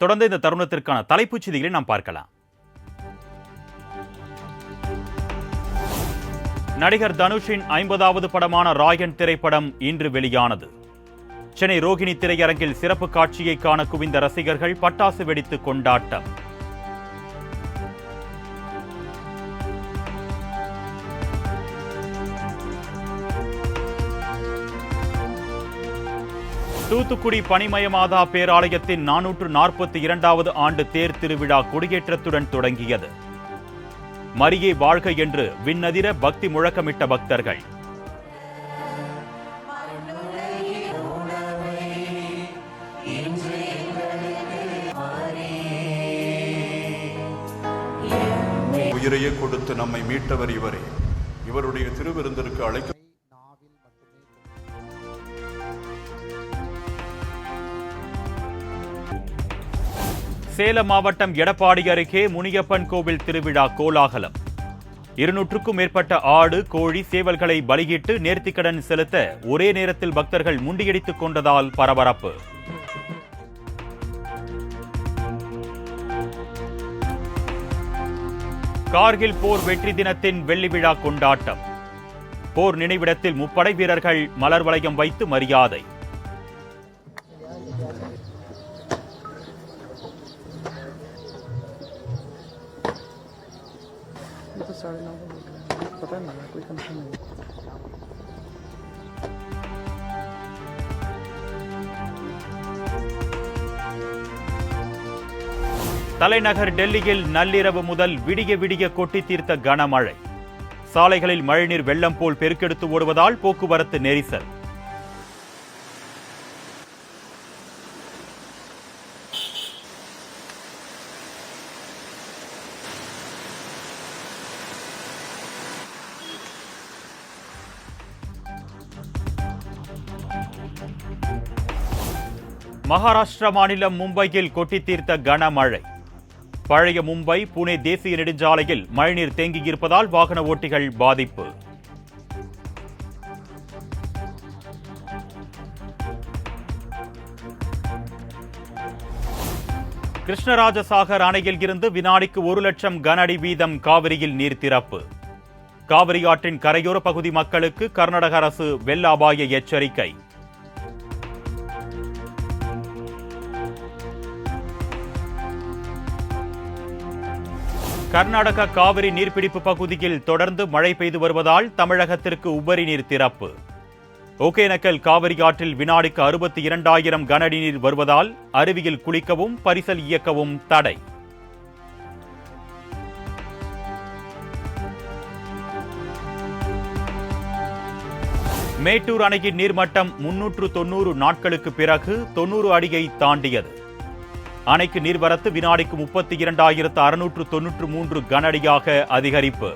தொடர்ந்து இந்த தருணத்திற்கான தலைப்புச் செய்திகளை நாம் பார்க்கலாம். நடிகர் தனுஷின் 50வது படமான ராயன் திரைப்படம் இன்று வெளியானது. சென்னை ரோகிணி திரையரங்கில் சிறப்பு காட்சியை காண குவிந்த ரசிகர்கள் பட்டாசு வெடித்து கொண்டாட்டம். தூத்துக்குடி பனிமயமாதா பேராலயத்தின் 442வது ஆண்டு தேர் திருவிழா கொடியேற்றத்துடன் தொடங்கியது. மரியே வாழ்க என்று விண்ணதிர பக்தி முழக்கமிட்ட பக்தர்கள். உயிரையே கொடுத்து நம்மை மீட்டவர் இவரே. இவருடைய திருவிருந்திற்கு அழைக்க சேலம் மாவட்டம் எடப்பாடி அருகே முனியப்பன் கோவில் திருவிழா கோலாகலம். 200க்கும் மேற்பட்ட ஆடு, கோழி, சேவல்களை பலியிட்டு நேர்த்திக்கடன் செலுத்த ஒரே நேரத்தில் பக்தர்கள் முண்டியடித்துக் கொண்டதால் பரபரப்பு. கார்கில் போர் வெற்றி தினத்தின் வெள்ளி விழா கொண்டாட்டம். போர் நினைவிடத்தில் முப்படை வீரர்கள் மலர் வளையம் வைத்து மரியாதை. தலைநகர் டெல்லியில் நள்ளிரவு முதல் விடிய விடிய கொட்டி தீர்த்த கனமழை. சாலைகளில் மழைநீர் வெள்ளம் போல் பெருக்கெடுத்து ஓடுவதால் போக்குவரத்து நெரிசல். மகாராஷ்டிரா மாநிலம் மும்பையில் கொட்டி தீர்த்த கனமழை. பழைய மும்பை புனே தேசிய நெடுஞ்சாலையில் மழைநீர் தேங்கியிருப்பதால் வாகன ஓட்டிகள் பாதிப்பு. கிருஷ்ணராஜசாகர் அணையில் இருந்து வினாடிக்கு 1 லட்சம் கன அடி வீதம் காவிரியில் நீர் திறப்பு. காவிரி ஆற்றின் கரையோர பகுதி மக்களுக்கு கர்நாடக அரசு வெள்ள அபாய எச்சரிக்கை. கர்நாடக காவிரி நீர்பிடிப்பு பகுதியில் தொடர்ந்து மழை பெய்து வருவதால் தமிழகத்திற்கு உபரி நீர் திறப்பு. ஒகேனக்கல் காவிரி ஆற்றில் வினாடிக்கு 62,000 கன அடி நீர் வருவதால் அருவியில் குளிக்கவும் பரிசல் இயக்கவும் தடை. மேட்டூர் அணையின் நீர்மட்டம் 390 நாட்களுக்கு பிறகு 90 அடியை தாண்டியது. அணைக்கு நீர்வரத்து வினாடிக்கு 32,693 கன அடியாக அதிகரிப்பு.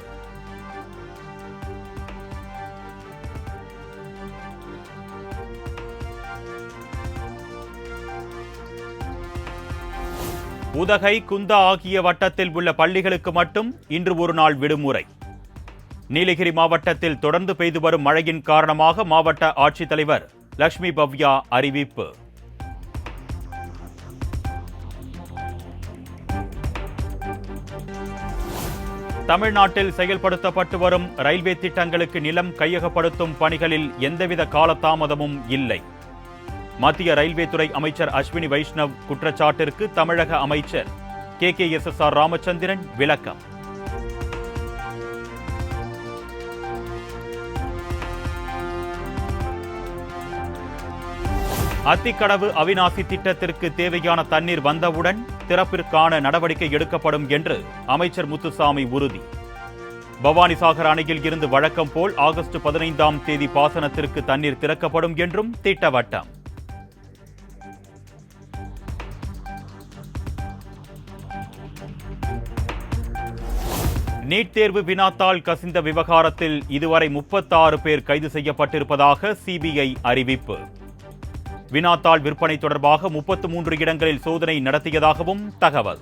உதகை, குந்தா ஆகிய வட்டத்தில் உள்ள பள்ளிகளுக்கு மட்டும் இன்று ஒரு நாள் விடுமுறை. நீலகிரி மாவட்டத்தில் தொடர்ந்து பெய்து வரும் மழையின் காரணமாக மாவட்ட ஆட்சித்தலைவர் லட்சுமி பவ்யா அறிவிப்பு. தமிழ்நாட்டில் செயல்படுத்தப்பட்டு வரும் ரயில்வே திட்டங்களுக்கு நிலம் கையகப்படுத்தும் பணிகளில் எந்தவித காலதாமதமும் இல்லை. மத்திய ரயில்வே துறை அமைச்சர் அஸ்வினி வைஷ்ணவ் குற்றச்சாட்டிற்கு தமிழக அமைச்சர் KKSSR ராமச்சந்திரன் விளக்கம். அத்திக்கடவு அவிநாசி திட்டத்திற்கு தேவையான தண்ணீர் வந்தவுடன் திறப்பிற்கான நடவடிக்கை எடுக்கப்படும் என்று அமைச்சர் முத்துசாமி உறுதி. பவானிசாகர் அணையில் இருந்து வழக்கம் போல் ஆகஸ்ட் 15ஆம் தேதி பாசனத்திற்கு தண்ணீர் திறக்கப்படும் என்றும் திட்டவட்டம். நீட் தேர்வு வினாத்தாள் கசிந்த விவகாரத்தில் இதுவரை 36 பேர் கைது செய்யப்பட்டிருப்பதாக சிபிஐ அறிவிப்பு. வினாத்தாள் விற்பனை தொடர்பாக 33 இடங்களில் சோதனை நடத்தியதாகவும் தகவல்.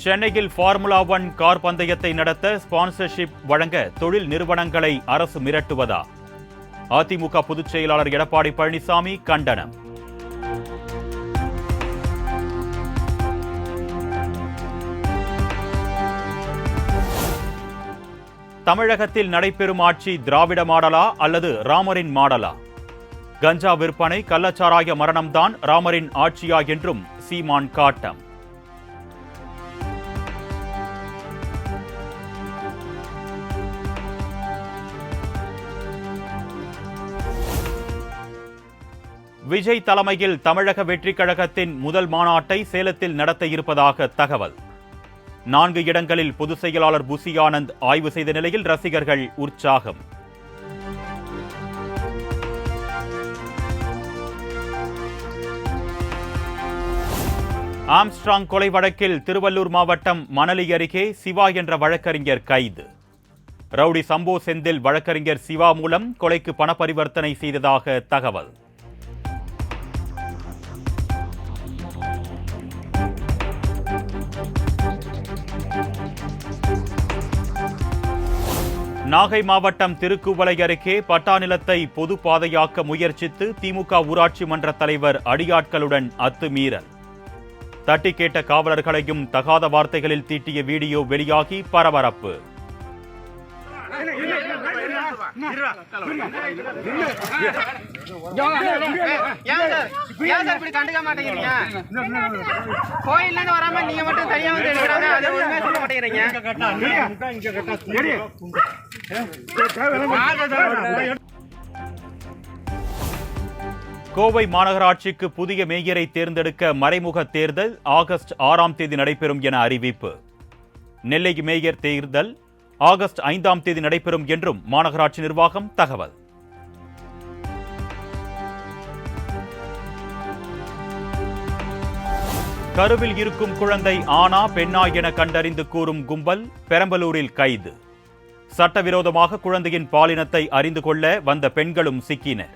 சென்னையில் ஃபார்முலா 1 கார் பந்தயத்தை நடத்த ஸ்பான்சர்ஷிப் வழங்க தொழில் நிறுவனங்களை அரசு மிரட்டுவதா? அதிமுக பொதுச் செயலாளர் எடப்பாடி பழனிசாமி கண்டனம். தமிழகத்தில் நடைபெறும் ஆட்சி திராவிட மாடலா அல்லது ராமரின் மாடலா? கஞ்சா விற்பனை, கள்ளச்சாராய மரணம்தான் ராமரின் ஆட்சியா என்றும் சீமான் காட்டம். விஜய் தலைமையில் தமிழக வெற்றிக் கழகத்தின் முதல் மாநாட்டை சேலத்தில் நடத்த இருப்பதாக தகவல். 4 இடங்களில் பொதுச் செயலாளர் புசி ஆனந்த் ஆய்வு செய்த நிலையில் ரசிகர்கள் உற்சாகம். ஆம்ஸ்ட்ராங் கொலை வழக்கில் திருவள்ளூர் மாவட்டம் மணலி அருகே சிவா என்ற வழக்கறிஞர் கைது. ரவுடி சம்போ செந்தில் வழக்கறிஞர் சிவா மூலம் கொலைக்கு பண பரிவர்த்தனை செய்ததாக தகவல். நாகை மாவட்டம் திருக்குவளை அருகே பட்டா நிலத்தை பொது பாதையாக்க முயற்சித்து திமுக ஊராட்சி மன்ற தலைவர் அடியாட்களுடன் அத்துமீறல். தட்டி கேட்ட காவலர்களையும் தகாத வார்த்தைகளில் தீட்டிய வீடியோ வெளியாகி பரபரப்பு. கோவை மாநகராட்சிக்கு புதிய மேயரை தேர்ந்தெடுக்க மறைமுக தேர்தல் ஆகஸ்ட் 6ஆம் தேதி நடைபெறும் என அறிவிப்பு. நெல்லை மேயர் தேர்தல் ஆகஸ்ட் 5ஆம் தேதி நடைபெறும் என்றும் மாநகராட்சி நிர்வாகம் தகவல். கருவில் இருக்கும் குழந்தை ஆணா பெண்ணா என கண்டறிந்து கூறும் கும்பல் பெரம்பலூரில் கைது. சட்டவிரோதமாக குழந்தையின் பாலினத்தை அறிந்து கொள்ள வந்த பெண்களும் சிக்கினர்.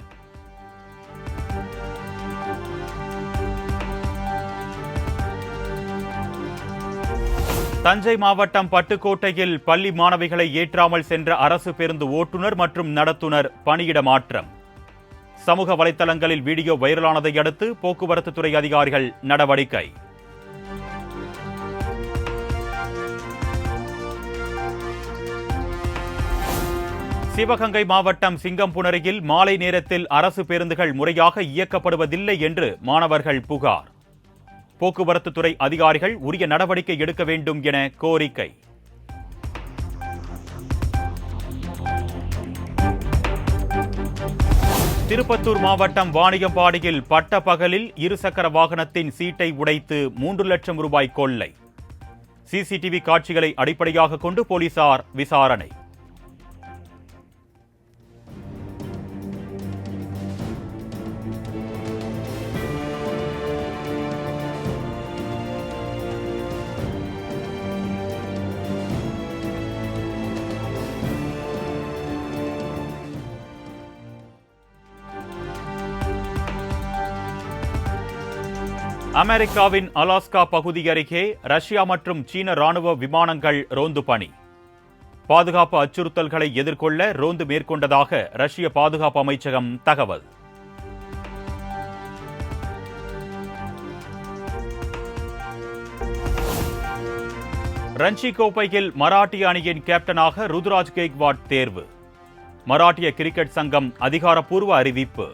தஞ்சை மாவட்டம் பட்டுக்கோட்டையில் பள்ளி மாணவிகளை ஏற்றாமல் சென்ற அரசு பேருந்து ஓட்டுநர் மற்றும் நடத்துனர் பணியிட மாற்றம். சமூக வலைதளங்களில் வீடியோ வைரலானதை அடுத்து போக்குவரத்து துறை அதிகாரிகள் நடவடிக்கை. சிவகங்கை மாவட்டம் சிங்கம்புணரியில் மாலை நேரத்தில் அரசு பேருந்துகள் முறையாக இயக்கப்படுவதில்லை என்று மாணவர்கள் புகார். போக்குவரத்து துறை அதிகாரிகள் உரிய நடவடிக்கை எடுக்க வேண்டும் என கோரிக்கை. திருப்பத்தூர் மாவட்டம் வாணியம்பாடியில் பட்ட பகலில் இருசக்கர வாகனத்தின் சீட்டை உடைத்து 3 லட்சம் ரூபாய் கொள்ளை. சிசிடிவி காட்சிகளை அடிப்படையாக கொண்டு போலீசார் விசாரணை. அமெரிக்காவின் அலாஸ்கா பகுதி அருகே ரஷ்யா மற்றும் சீன ராணுவ விமானங்கள் ரோந்து பணி. பாதுகாப்பு அச்சுறுத்தல்களை எதிர்கொள்ள ரோந்து மேற்கொண்டதாக ரஷ்ய பாதுகாப்பு அமைச்சகம் தகவல். ரஞ்சி கோப்பையில் மராட்டிய அணியின் கேப்டனாக ருதுராஜ் கெய்க்வாட் தேர்வு. மராட்டிய கிரிக்கெட் சங்கம் அதிகாரப்பூர்வ அறிவிப்பு.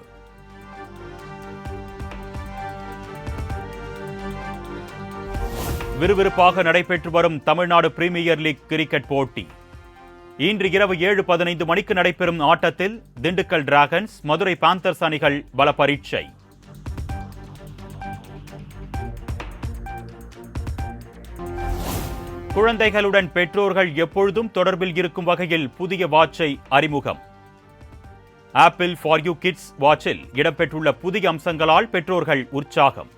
விறுவிறுப்பாக நடைபெற்று வரும் தமிழ்நாடு பிரீமியர் லீக் கிரிக்கெட் போட்டி. இன்று இரவு 7:15 மணிக்கு நடைபெறும் ஆட்டத்தில் திண்டுக்கல் டிராகன்ஸ், மதுரை பாந்தர்ஸ் அணிகள் பல பரீட்சை. குழந்தைகளுடன் பெற்றோர்கள் எப்பொழுதும் தொடர்பில் இருக்கும் வகையில் புதிய வாட்சை அறிமுகம். ஆப்பிள் ஃபார் யூ கிட்ஸ் வாட்சில் இடம்பெற்றுள்ள புதிய அம்சங்களால் பெற்றோர்கள் உற்சாகம்.